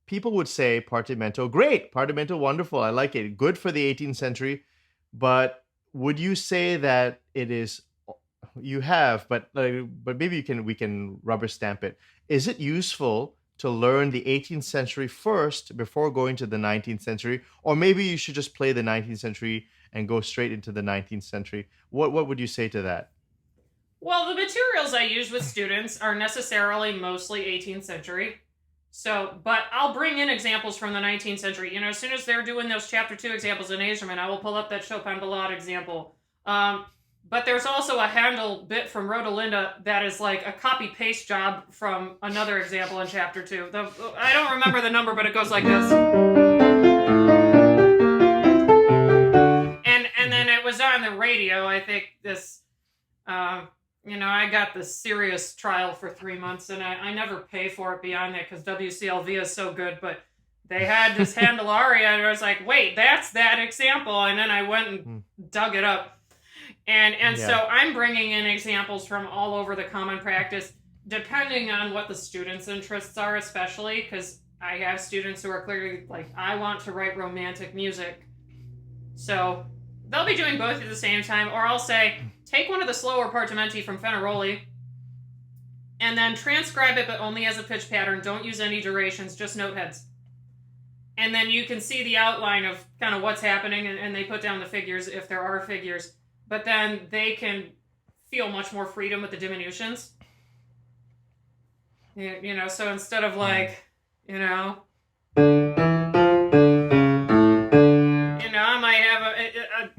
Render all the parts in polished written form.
people would say Partimento, great, Partimento, wonderful, I like it, good for the 18th century. But would you say that it is? You have, but maybe we can rubber stamp it. Is it useful to learn the 18th century first before going to the 19th century, or maybe you should just play the 19th century and go straight into the 19th century? What would you say to that? Well, the materials I use with students are necessarily mostly 18th century. So, but I'll bring in examples from the 19th century. You know, as soon as they're doing those chapter 2 examples in Aserman, I will pull up that Chopin Ballade example. But there's also a Handel bit from Rodolinda that is like a copy-paste job from another example in chapter 2. I don't remember the number, but it goes like this. And then it was on the radio, I think this... I got the serious trial for 3 months, and I never pay for it beyond that because WCLV is so good, but they had this Handel aria, and I was like, wait, that's that example, and then I went and dug it up. So I'm bringing in examples from all over the common practice, depending on what the students' interests are, especially, because I have students who are clearly like, I want to write romantic music. So they'll be doing both at the same time, or I'll say, take one of the slower partimenti from Fenaroli, and then transcribe it, but only as a pitch pattern. Don't use any durations, just note heads. And then you can see the outline of kind of what's happening, and they put down the figures if there are figures. But then they can feel much more freedom with the diminutions. So instead of like, I might have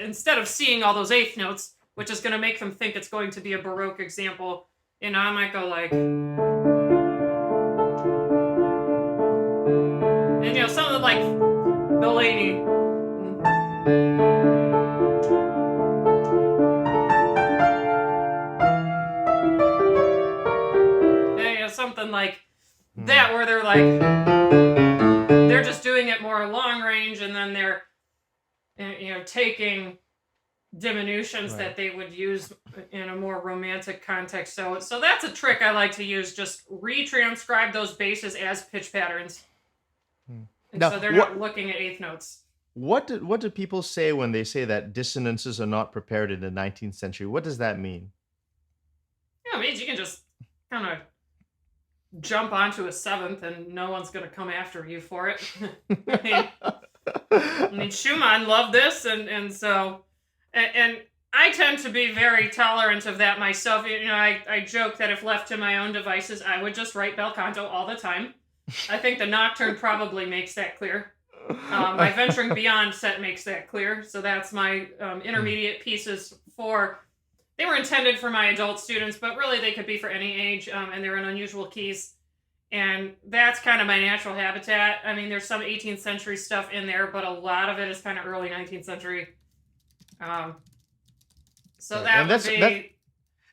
instead of seeing all those eighth notes, which is going to make them think it's going to be a Baroque example, I might go like... And, something like Bellini. And, something like that, where they're like... They're just doing it more long range, and then they're, taking diminutions that they would use in a more romantic context. So that's a trick I like to use. Just retranscribe those bases as pitch patterns. Now, so they're not looking at eighth notes. What do people say when they say that dissonances are not prepared in the 19th century? What does that mean? It means you can just kind of jump onto a seventh and no one's going to come after you for it. I mean, Schumann loved this, and so... And I tend to be very tolerant of that myself. I joke that if left to my own devices, I would just write bel canto all the time. I think the Nocturne probably makes that clear. My Venturing Beyond set makes that clear. So that's my intermediate pieces they were intended for my adult students, but really they could be for any age, and they're in unusual keys. And that's kind of my natural habitat. I mean, there's some 18th century stuff in there, but a lot of it is kind of early 19th century.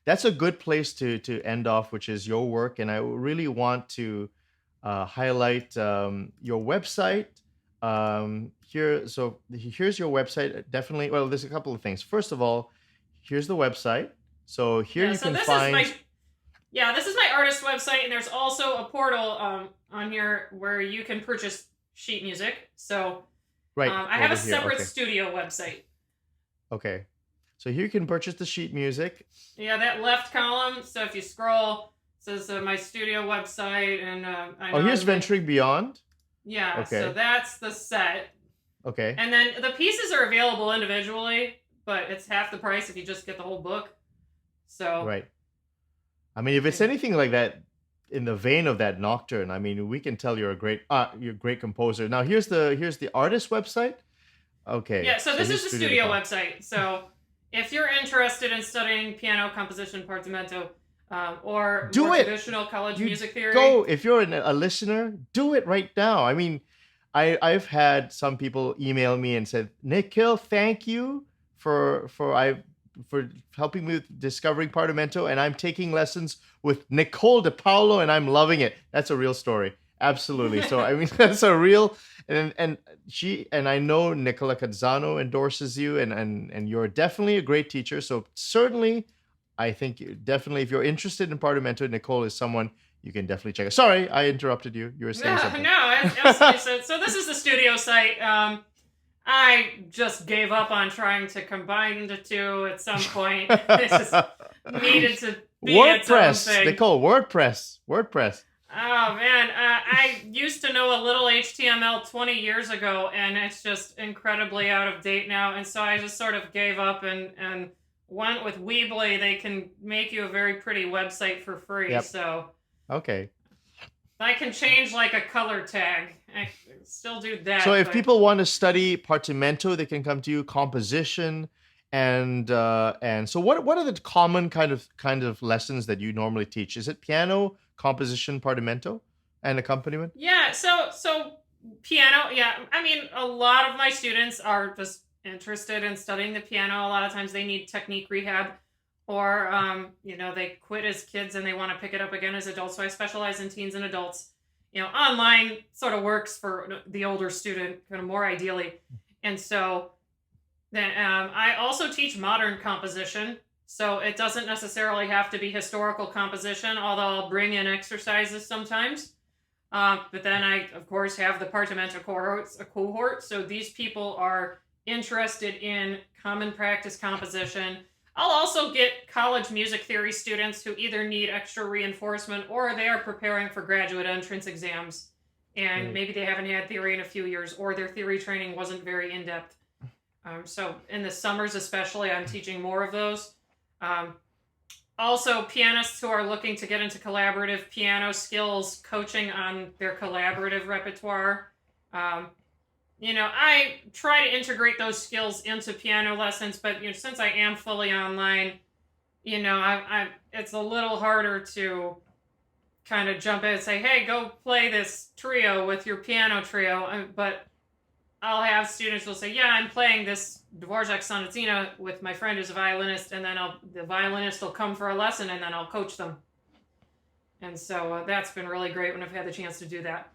That's a good place to end off, which is your work, and I really want to highlight your website here. So here's your website. Definitely. Well, there's a couple of things. First of all, here's the website. So here you can find. This is my artist website, and there's also a portal on here where you can purchase sheet music. So I have a separate studio website. Okay. So here you can purchase the sheet music. Yeah, that left column. So if you scroll, it says my studio website, and here's Venturing Beyond. Yeah. Okay. So that's the set. Okay. And then the pieces are available individually, but it's half the price if you just get the whole book. So. Right. I mean, if it's anything like that, in the vein of that Nocturne, I mean, we can tell you're a great composer. Now here's the artist website. Okay. Yeah, so this is the studio website. So if you're interested in studying piano composition, Partimento, or more traditional college music theory. Go. If you're a listener, do it right now. I mean, I've had some people email me and said, Nikhil, thank you for helping me with discovering Partimento, and I'm taking lessons with Nicole DiPaolo, and I'm loving it. That's a real story. Absolutely. So, I mean, that's a real... And I know Nicola Cazzano endorses you, and you're definitely a great teacher. So certainly, I think definitely if you're interested in Partimento, Nicole is someone you can definitely check it. Sorry, I interrupted you. You were saying something. So this is the studio site. I just gave up on trying to combine the two at some point. It just needed to be its own thing. Nicole, WordPress. Oh man, I used to know a little HTML 20 years ago, and it's just incredibly out of date now. And so I just sort of gave up and went with Weebly. They can make you a very pretty website for free. Yep. So okay. I can change like a color tag. I still do that. So if people want to study Partimento, they can come to you. Composition, and so what are the common kind of lessons that you normally teach? Is it piano, composition, Partimento, and accompaniment? Yeah. So piano. Yeah. I mean, a lot of my students are just interested in studying the piano. A lot of times they need technique rehab. Or, they quit as kids and they want to pick it up again as adults. So I specialize in teens and adults. Online sort of works for the older student, kind of more ideally. And so then I also teach modern composition. So it doesn't necessarily have to be historical composition, although I'll bring in exercises sometimes. But then I, of course, have the Partimento cohort. So these people are interested in common practice composition. I'll also get college music theory students who either need extra reinforcement or they are preparing for graduate entrance exams. And maybe they haven't had theory in a few years, or their theory training wasn't very in-depth. So in the summers especially, I'm teaching more of those. Also, pianists who are looking to get into collaborative piano skills, coaching on their collaborative repertoire. I try to integrate those skills into piano lessons, but since I am fully online, it's a little harder to kind of jump in and say, hey, go play this trio with your piano trio. But I'll have students who'll say, yeah, I'm playing this Dvorak sonatina with my friend who's a violinist, and then the violinist will come for a lesson, and then I'll coach them. And so that's been really great when I've had the chance to do that.